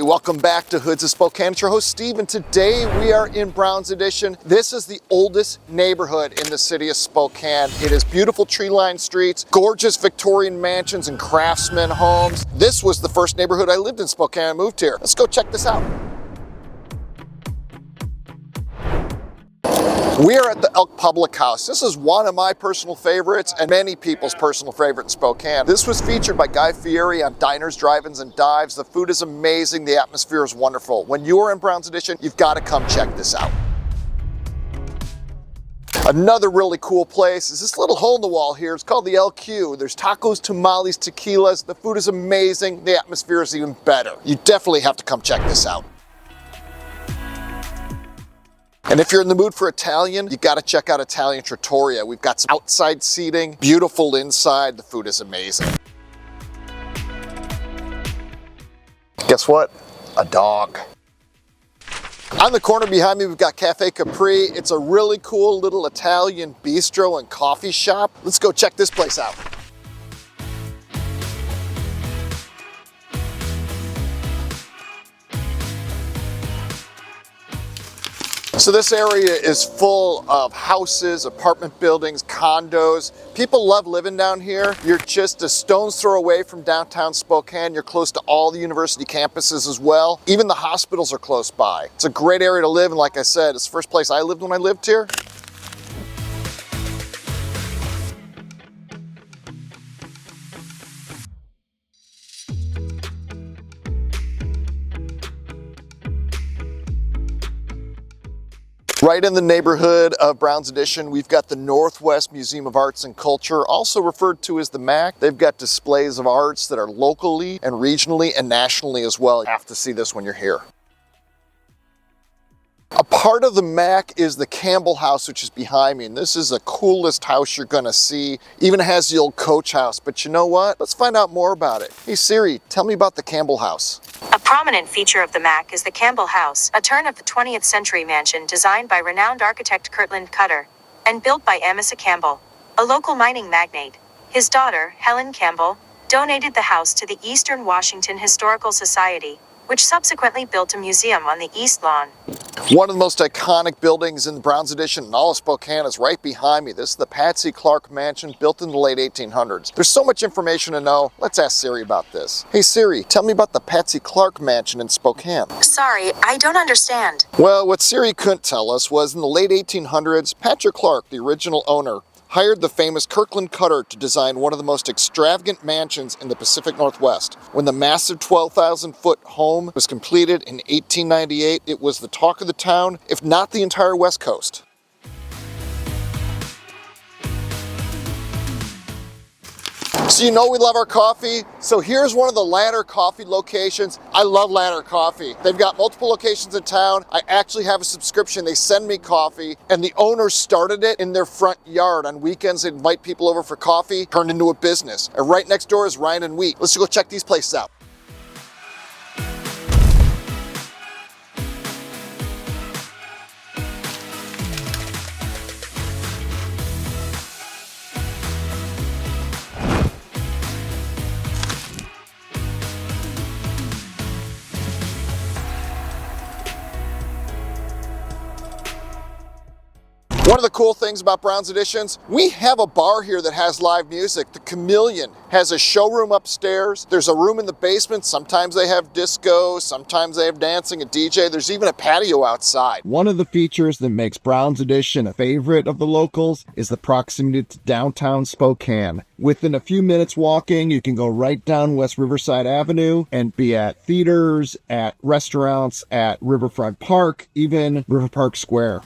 welcome back to Hoods of Spokane. It's your host Steve, and today we are in Browne's Edition. This is the oldest neighborhood in the city of Spokane. It is beautiful tree-lined streets, gorgeous Victorian mansions and craftsman homes. This was the first neighborhood I lived in Spokane. I moved here. Let's go check this out. We are at the Elk Public House. This is one of my personal favorites and many people's personal favorite in Spokane. This was featured by Guy Fieri on Diners, Drive-Ins, and Dives. The food is amazing. The atmosphere is wonderful. When you're in Browne's Edition, you've got to come check this out. Another really cool place is this little hole in the wall here. It's called the LQ. There's tacos, tamales, tequilas. The food is amazing. The atmosphere is even better. You definitely have to come check this out. And if you're in the mood for Italian, you got to check out Italian Trattoria. We've got some outside seating, beautiful inside. The food is amazing. Guess what? A dog. On the corner behind me, we've got Cafe Capri. It's a really cool little Italian bistro and coffee shop. Let's go check this place out. So this area is full of houses, apartment buildings, condos. People love living down here. You're just a stone's throw away from downtown Spokane. You're close to all the university campuses as well. Even the hospitals are close by. It's a great area to live, and like I said, it's the first place I lived when I lived here. Right in the neighborhood of Browne's Edition, we've got the Northwest Museum of Arts and Culture, also referred to as the MAC. They've got displays of arts that are locally and regionally and nationally as well. You have to see this when you're here. A part of the MAC is the Campbell House, which is behind me, and this is the coolest house you're gonna see. Even has the old coach house, but you know what? Let's find out more about it. Hey Siri, tell me about the Campbell House. A prominent feature of the MAC is the Campbell House, a turn of the 20th century mansion designed by renowned architect Kirtland Cutter and built by Amasa Campbell, a local mining magnate. His daughter, Helen Campbell, donated the house to the Eastern Washington Historical Society, which subsequently built a museum on the East Lawn. One of the most iconic buildings in Browne's Edition in all of Spokane is right behind me. This is the Patsy Clark Mansion, built in the late 1800s. There's so much information to know. Let's ask Siri about this. Hey Siri, tell me about the Patsy Clark Mansion in Spokane. Sorry, I don't understand. Well, what Siri couldn't tell us was in the late 1800s, Patrick Clark, the original owner, hired the famous Kirtland Cutter to design one of the most extravagant mansions in the Pacific Northwest. When the massive 12,000-foot home was completed in 1898, it was the talk of the town, if not the entire West Coast. So you know we love our coffee. So here's one of the Ladder Coffee locations. I love Ladder Coffee. They've got multiple locations in town. I actually have a subscription. They send me coffee, and the owners started it in their front yard. On weekends, they invite people over for coffee, turned into a business. And right next door is Ryan and Wheat. Let's go check these places out. One of the cool things about Browne's Editions, we have a bar here that has live music. The Chameleon has a showroom upstairs. There's a room in the basement. Sometimes they have disco, sometimes they have dancing, a DJ. There's even a patio outside. One of the features that makes Browne's Edition a favorite of the locals is the proximity to downtown Spokane. Within a few minutes walking, you can go right down West Riverside Avenue and be at theaters, at restaurants, at Riverfront Park, even River Park Square.